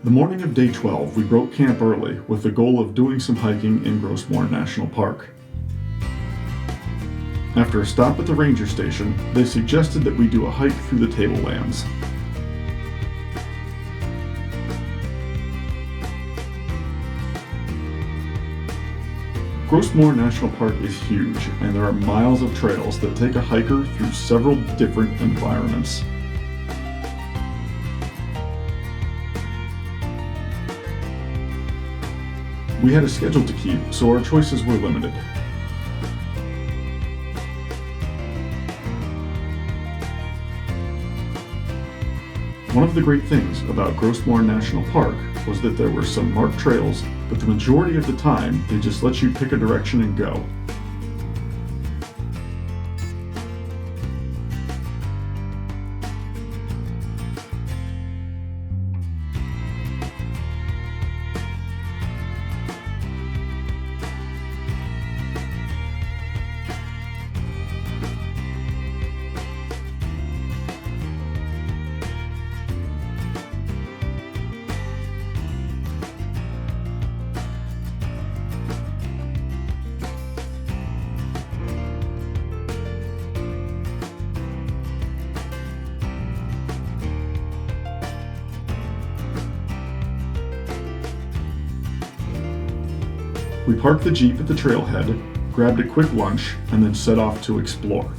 The morning of day 12, we broke camp early with the goal of doing some hiking in Gros Morne National Park. After a stop at the ranger station, they suggested that we do a hike through the tablelands. Gros Morne National Park is huge, and there are miles of trails that take a hiker through several different environments. We had a schedule to keep, so our choices were limited. One of the great things about Gros Morne National Park was that there were some marked trails, but the majority of the time they just let you pick a direction and go. We parked the Jeep at the trailhead, grabbed a quick lunch, and then set off to explore.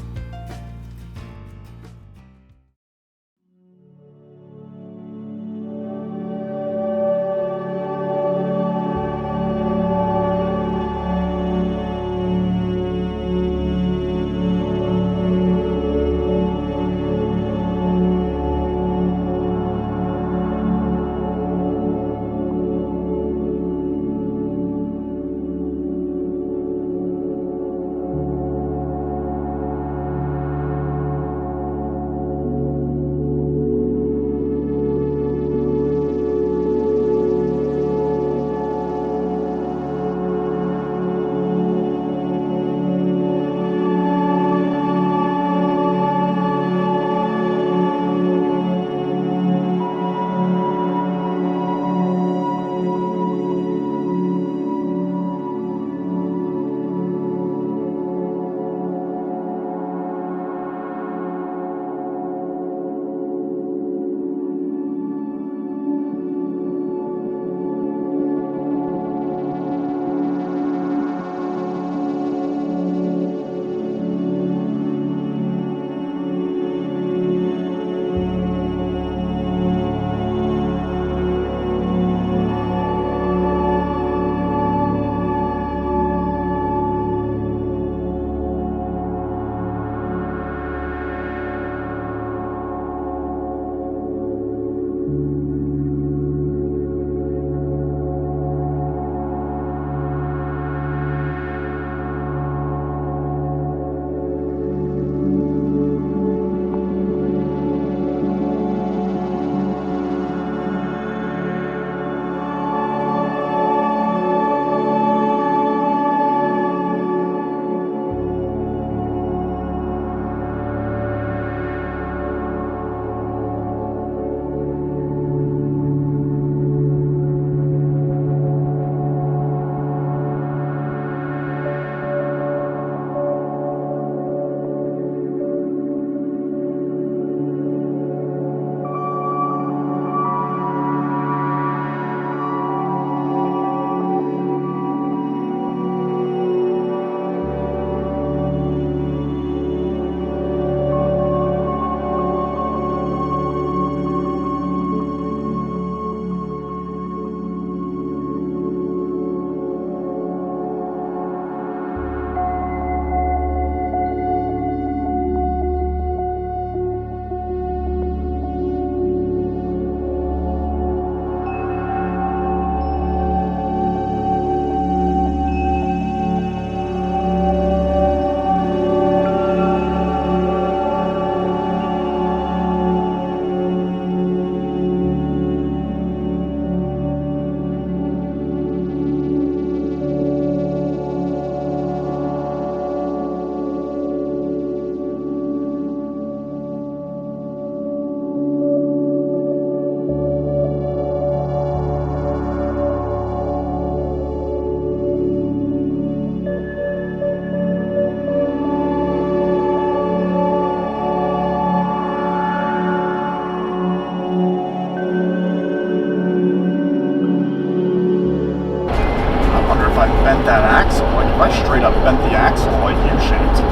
I bent that axle. Like if I straight up bent the axle like U-shaped.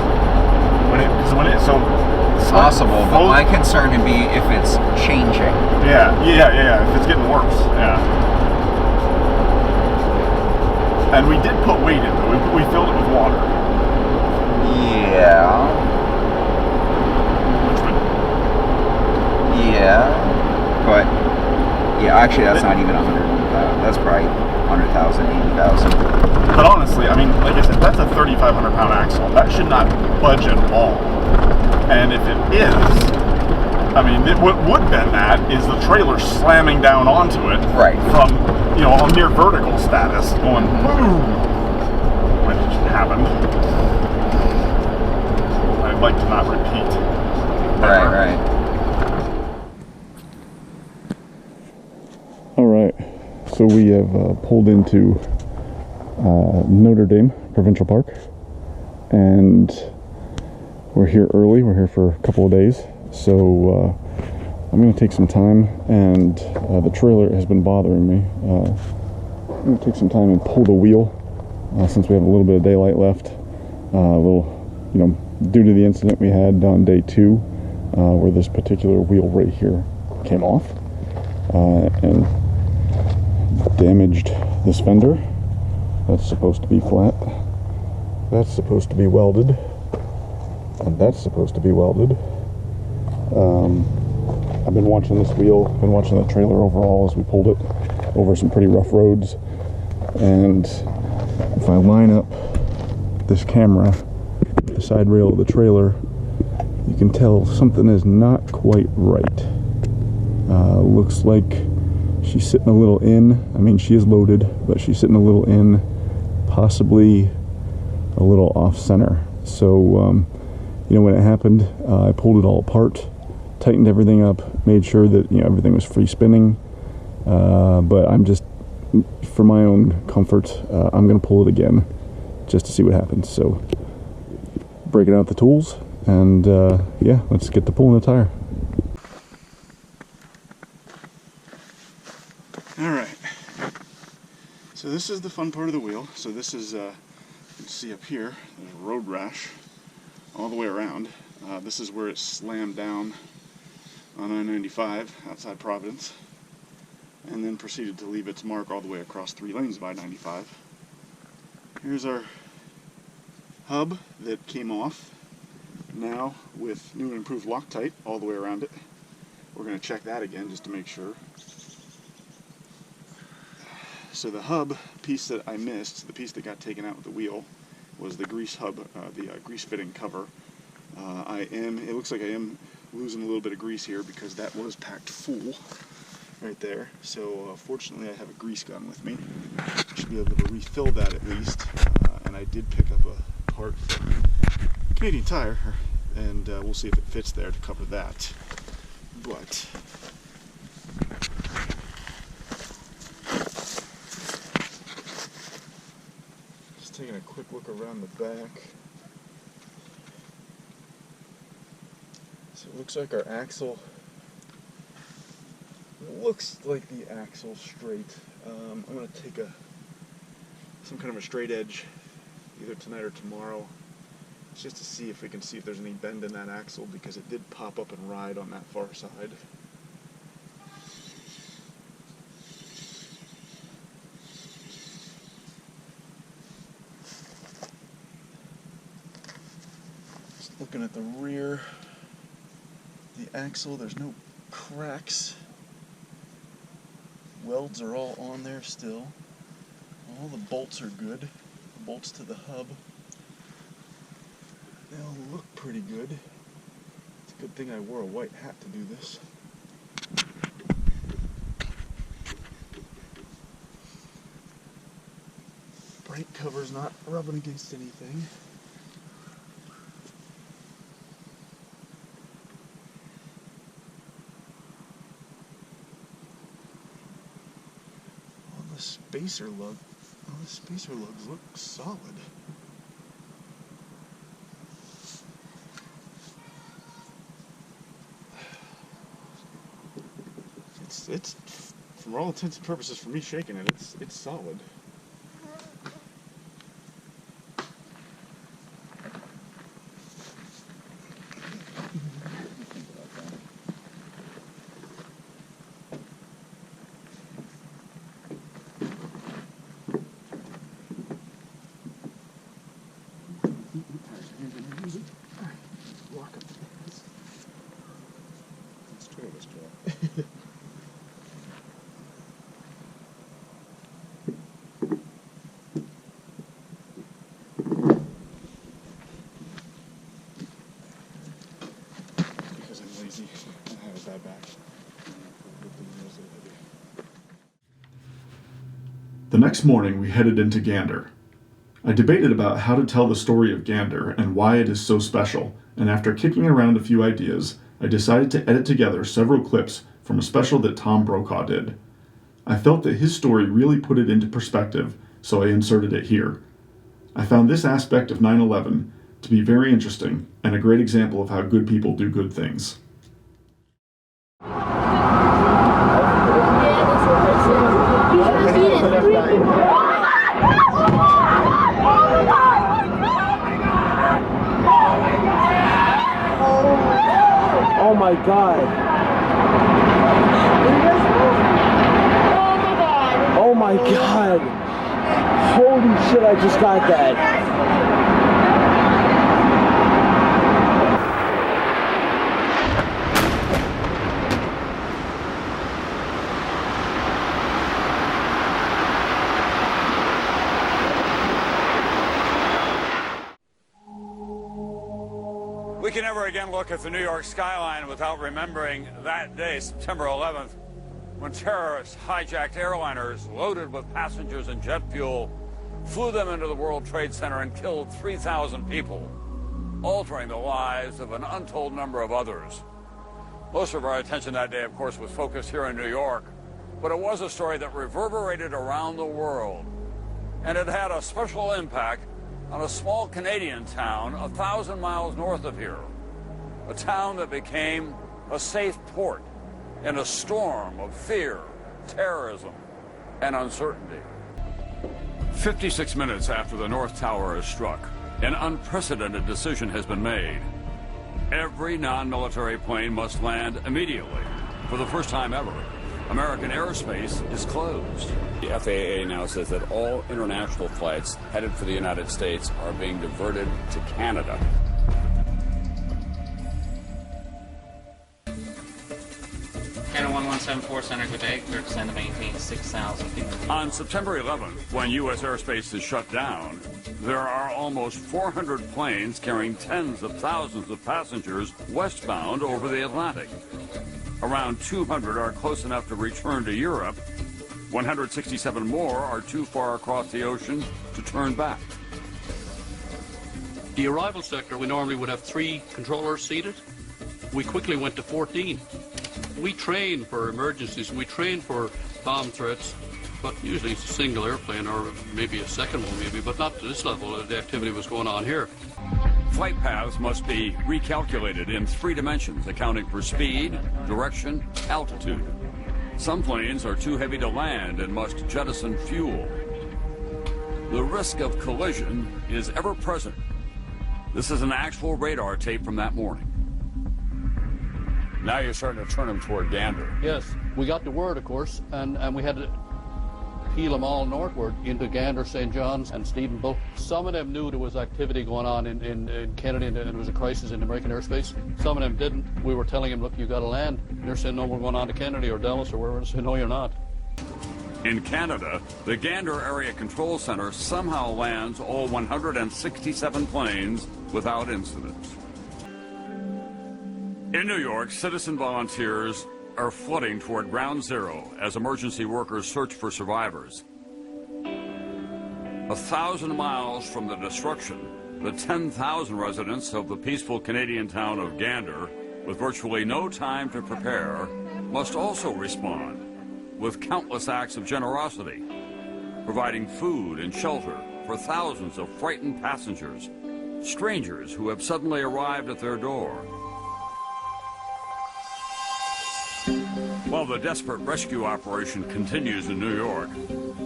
So it's possible, but my concern would be if it's changing. Yeah. If it's getting worse, yeah. And we did put weight in it. We filled it with water. Yeah. Yeah. But yeah, actually, that's not even 100. That's probably 100,000, 80,000. But honestly, I mean, like I said, that's a 3,500 pound axle. That should not budge at all. And if it is, I mean, what would bend that is the trailer slamming down onto it, right? From a near vertical status, going boom, which happened. I'd like to not repeat. Right. All right. So we have pulled into Notre Dame Provincial Park, and we're here early. We're here for a couple of days, so I'm going to take some time, and the trailer has been bothering me. I'm going to take some time and pull the wheel since we have a little bit of daylight left. Due to the incident we had on day 2, where this particular wheel right here came off and damaged this fender. That's supposed to be flat. That's supposed to be welded. And that's supposed to be welded. I've been watching this wheel, been watching the trailer overall as we pulled it over some pretty rough roads. And if I line up this camera, the side rail of the trailer, you can tell something is not quite right. Looks like she's sitting a little in. I mean, she is loaded, but she's sitting a little in, possibly a little off center. So, when it happened, I pulled it all apart, tightened everything up, made sure that, everything was free spinning. But I'm just, for my own comfort, I'm going to pull it again just to see what happens. So, breaking out the tools, and let's get to pulling the tire. Alright, so this is the fun part of the wheel. So this is, you can see up here, there's a road rash all the way around. This is where it slammed down on I-95 outside Providence, and then proceeded to leave its mark all the way across 3 lanes of I-95. Here's our hub that came off, now with new and improved Loctite all the way around it. We're going to check that again just to make sure. So the hub piece that I missed, the piece that got taken out with the wheel, was the grease hub, the grease fitting cover. It looks like I am losing a little bit of grease here because that was packed full right there. So fortunately I have a grease gun with me. I should be able to refill that at least. And I did pick up a part from Canadian Tire, and we'll see if it fits there to cover that. But taking a quick look around the back. So it looks like our axle, looks like the axle's straight. I'm going to take some kind of a straight edge either tonight or tomorrow, just to see if we can see if there's any bend in that axle, because it did pop up and ride on that far side. Looking at the rear, the axle, there's no cracks. Welds are all on there still. All the bolts are good. The bolts to the hub, they all look pretty good. It's a good thing I wore a white hat to do this. Brake cover's not rubbing against anything. The spacer lugs look solid. It's for all intents and purposes, for me shaking it, it's solid. Walk up the fence. It's two of us, Joe. Because I'm lazy and I have a bad back. The next morning, we headed into Gander. I debated about how to tell the story of Gander and why it is so special, and after kicking around a few ideas, I decided to edit together several clips from a special that Tom Brokaw did. I felt that his story really put it into perspective, so I inserted it here. I found this aspect of 9/11 to be very interesting and a great example of how good people do good things. Oh my God. Oh my God. Holy shit, I just got that. We can never again look at the New York skyline without remembering that day, September 11th, when terrorists hijacked airliners loaded with passengers and jet fuel, flew them into the World Trade Center and killed 3,000 people, altering the lives of an untold number of others. Most of our attention that day, of course, was focused here in New York, but it was a story that reverberated around the world, and it had a special impact on a small Canadian town 1,000 miles north of here, a town that became a safe port in a storm of fear, terrorism, and uncertainty. 56 minutes after the North Tower is struck, an unprecedented decision has been made. Every non-military plane must land immediately. For the first time ever, American airspace is closed. The FAA now says that all international flights headed for the United States are being diverted to Canada. Canada 1174 Center, good day. Clear to send to maintain 6,000 people. On September 11th, when U.S. airspace is shut down, there are almost 400 planes carrying tens of thousands of passengers westbound over the Atlantic. Around 200 are close enough to return to Europe. 167 more are too far across the ocean to turn back. The arrival sector, we normally would have 3 controllers seated. We quickly went to 14. We train for emergencies. We train for bomb threats, but usually it's a single airplane or maybe a second one maybe, but not to this level. The activity was going on here. Flight paths must be recalculated in 3 dimensions, accounting for speed, direction, altitude. Some planes are too heavy to land and must jettison fuel. The risk of collision is ever present. This is an actual radar tape from that morning. Now you're starting to turn them toward Gander. Yes, we got the word, of course, and we had to peel them all northward into Gander, St. John's, and Stephenville. Some of them knew there was activity going on in Kennedy, and there was a crisis in American airspace. Some of them didn't. We were telling them, look, you got to land. They're saying, no, we're going on to Kennedy or Dallas or wherever. They say, no, you're not. In Canada, the Gander Area Control Center somehow lands all 167 planes without incident. In New York, citizen volunteers are flooding toward Ground Zero as emergency workers search for survivors. 1,000 miles from the destruction, the 10,000 residents of the peaceful Canadian town of Gander, with virtually no time to prepare, must also respond with countless acts of generosity, providing food and shelter for thousands of frightened passengers, strangers who have suddenly arrived at their door. While the desperate rescue operation continues in New York,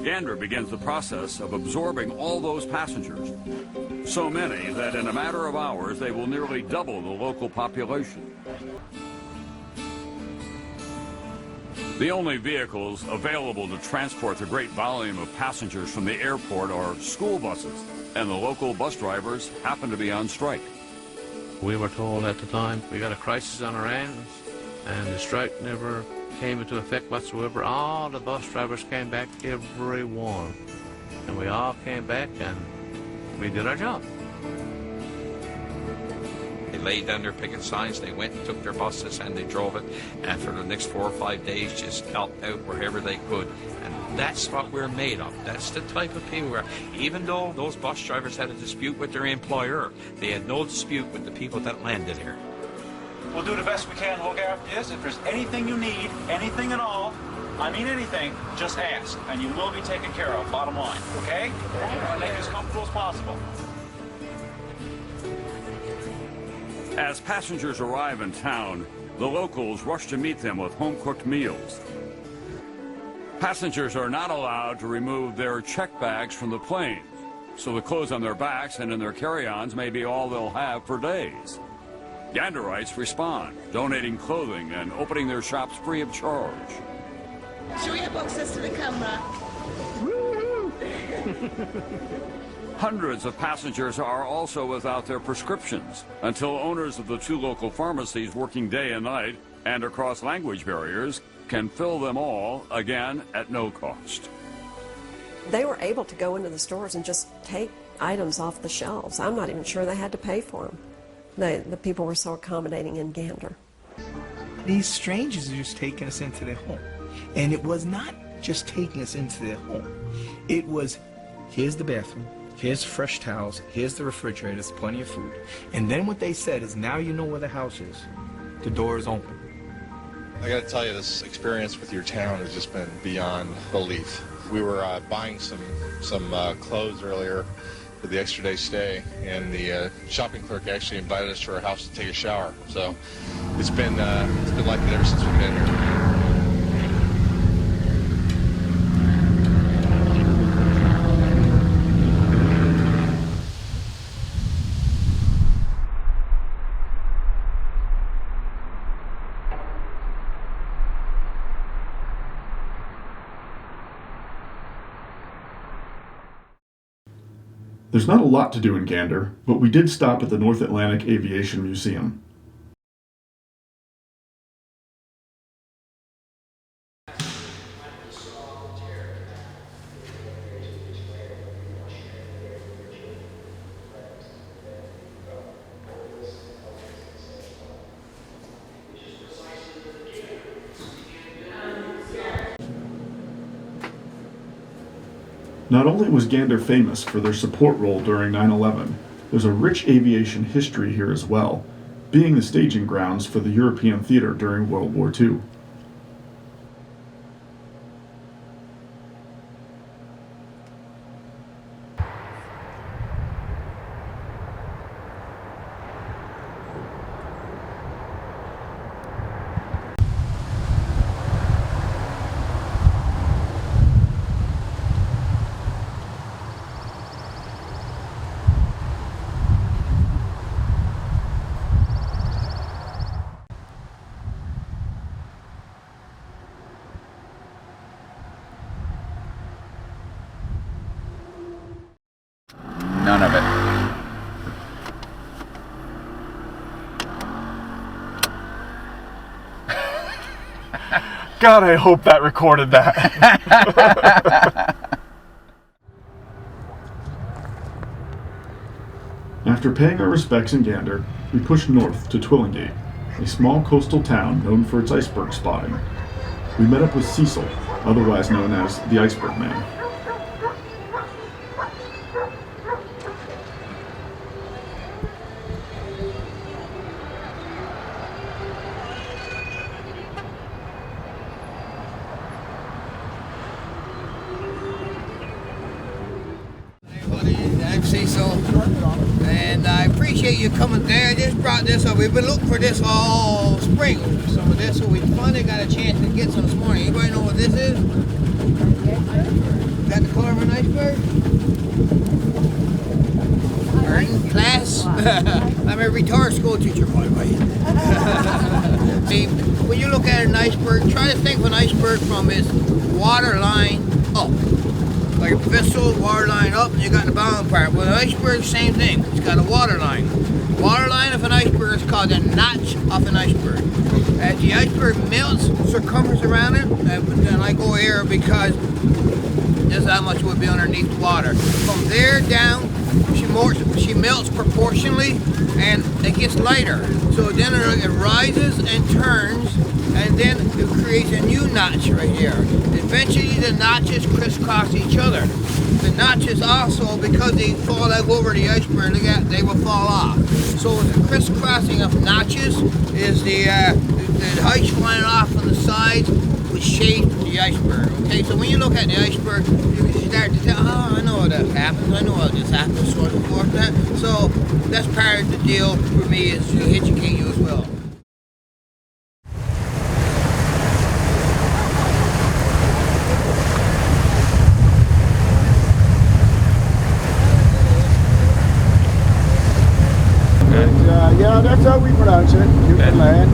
Gander begins the process of absorbing all those passengers. So many that in a matter of hours they will nearly double the local population. The only vehicles available to transport the great volume of passengers from the airport are school buses, and the local bus drivers happen to be on strike. We were told at the time we got a crisis on our hands, and the strike never came into effect whatsoever. All the bus drivers came back, every one. And we all came back and we did our job. They laid down their picket signs, they went and took their buses and they drove it, and for the next 4 or 5 days just helped out wherever they could. And that's what we're made of. That's the type of people we are. Even though those bus drivers had a dispute with their employer, they had no dispute with the people that landed here. We'll do the best we can to look after this. If there's anything you need, anything at all, I mean anything, just ask, and you will be taken care of, bottom line, okay? Make it as comfortable as possible. As passengers arrive in town, the locals rush to meet them with home-cooked meals. Passengers are not allowed to remove their check bags from the plane, so the clothes on their backs and in their carry-ons may be all they'll have for days. Ganderites respond, donating clothing and opening their shops free of charge. Show your boxes to the camera. Hundreds of passengers are also without their prescriptions until owners of the 2 local pharmacies working day and night and across language barriers can fill them all, again, at no cost. They were able to go into the stores and just take items off the shelves. I'm not even sure they had to pay for them. The people were so accommodating in Gander. These strangers are just taking us into their home. And it was not just taking us into their home. It was, here's the bathroom, here's fresh towels, here's the refrigerator, there's plenty of food. And then what they said is, now you know where the house is. The door is open. I gotta tell you, this experience with your town has just been beyond belief. We were buying some clothes earlier for the extra day stay, and the shopping clerk actually invited us to her house to take a shower. So it's been like that ever since we've been here. There's not a lot to do in Gander, but we did stop at the North Atlantic Aviation Museum. Not only was Gander famous for their support role during 9/11, there's a rich aviation history here as well, being the staging grounds for the European theater during World War II. None of it. God, I hope that recorded that. After paying our respects in Gander, we pushed north to Twillingate, a small coastal town known for its iceberg spotting. We met up with Cecil, otherwise known as the Iceberg Man. I'm Cecil, and I appreciate you coming there. I just brought this up. We've been looking for this all spring, some of this, so we finally got a chance to get some this morning. Anybody know what this is? Is that the color of an iceberg? Class I'm a retired school teacher, by the way. See, when you look at an iceberg, try to think of an iceberg from its water line up. Like a vessel, water line up, and you got the bottom part. Well, an iceberg, same thing. It's got a water line. Water line of an iceberg is called a notch of an iceberg. As the iceberg melts, circumference around it, and I go here because this is how much would be underneath the water. From there down, she melts proportionally, and it gets lighter. So then it rises and turns, and then it creates a new notch right here. Eventually, the notches crisscross each other. The notches also, because they fall out over the iceberg, they will fall off. So the crisscrossing of notches is the ice flying off on the sides which shape the iceberg. Okay, so when you look at the iceberg, you can start to tell, oh, I know how that happens, I know how this happens, sort of forth that. So that's part of the deal for me, is to educate you as well. Yeah, that's how we pronounce it, Newfoundland.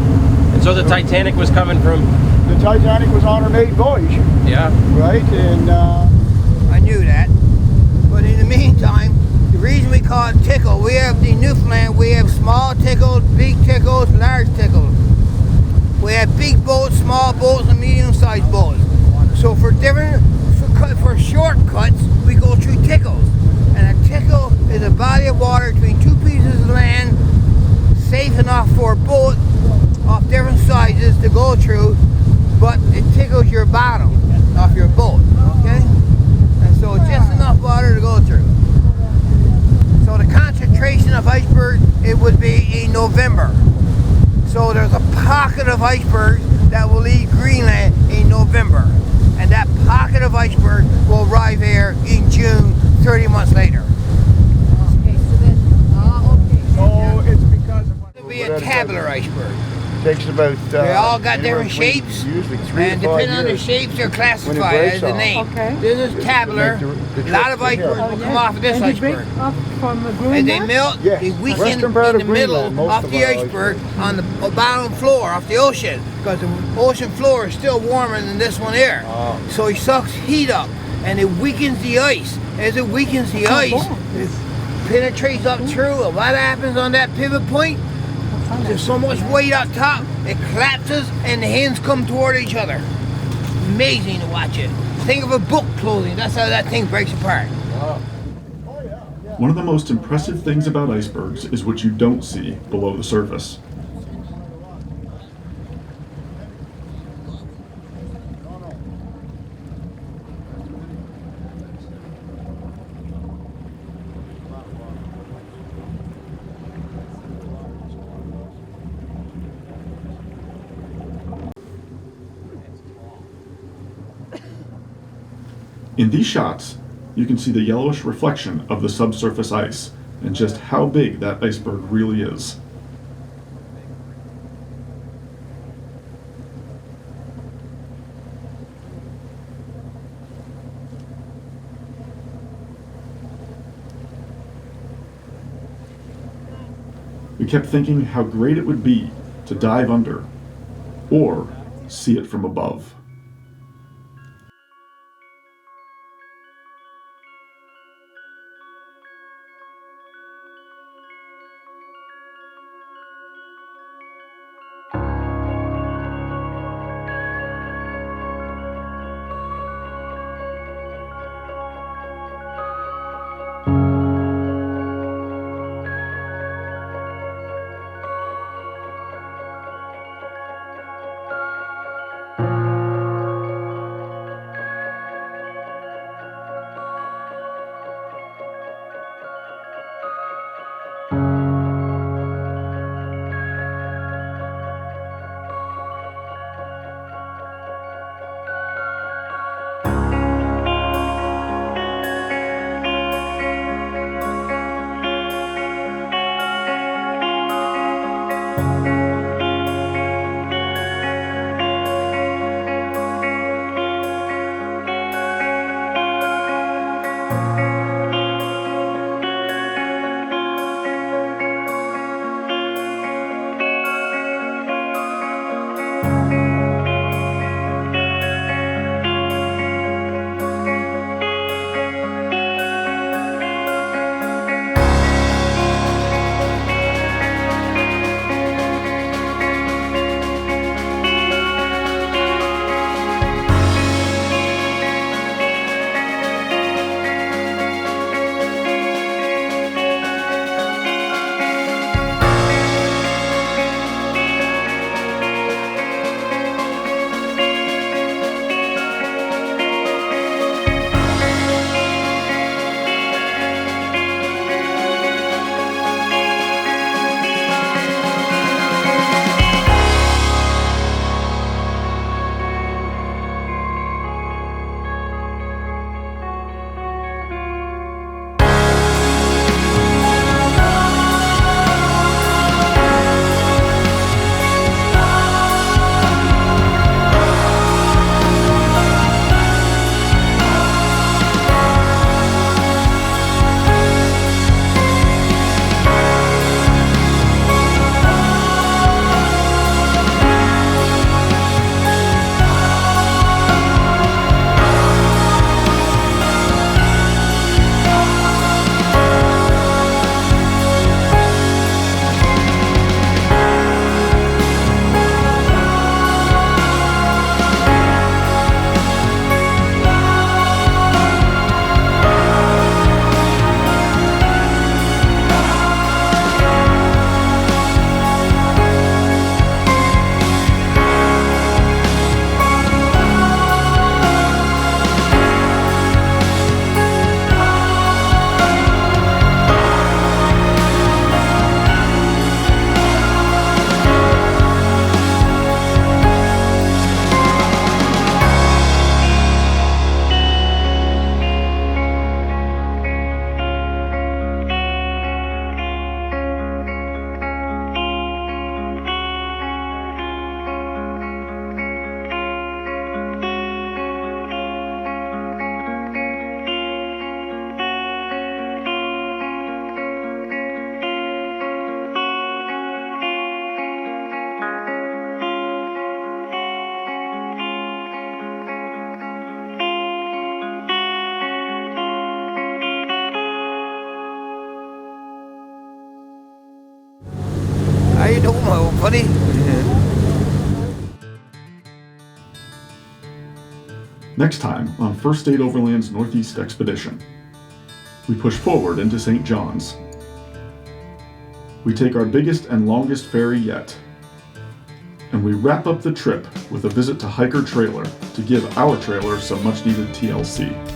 And so the Titanic was coming from? The Titanic was on her maiden voyage. Yeah. Right, and I knew that. But in the meantime, the reason we call it tickle, we have the Newfoundland, we have small tickles, big tickles, large tickles. We have big boats, small boats, and medium-sized boats. So for shortcuts, we go through tickles. And a tickle is a body of water between two pieces of land, safe enough for a boat of different sizes to go through, but it tickles your bottom of your boat, okay? And so just enough water to go through. So the concentration of iceberg, it would be in November. So there's a pocket of iceberg that will leave Greenland in November. And that pocket of iceberg will arrive here in June, 30 months later. so it's because of It'll be a tabular iceberg. Takes about They all got different shapes, usually 3 and to 5 depending on the years shapes, they're when it classified breaks as the off. name. Okay. This is tabular. the A trip lot of to here. icebergs will come off of this And they break iceberg. up from As Greenland? they melt, Yes. they weaken Western part in of the middle Greenland, most of of the our iceberg on the bottom floor of the ocean, because the ocean floor is still warmer than this one here. Oh. So it sucks heat up, and it weakens the ice. As it weakens the ice, it penetrates up through, and what happens on that pivot point? There's so much weight up top, it collapses and the hands come toward each other. Amazing to watch it. Think of a book closing, that's how that thing breaks apart. One of the most impressive things about icebergs is what you don't see below the surface. In these shots, you can see the yellowish reflection of the subsurface ice and just how big that iceberg really is. We kept thinking how great it would be to dive under or see it from above. buddy. Next time on First State Overland's Northeast Expedition, we push forward into St. John's. We take our biggest and longest ferry yet, and we wrap up the trip with a visit to Hiker Trailer to give our trailer some much needed TLC.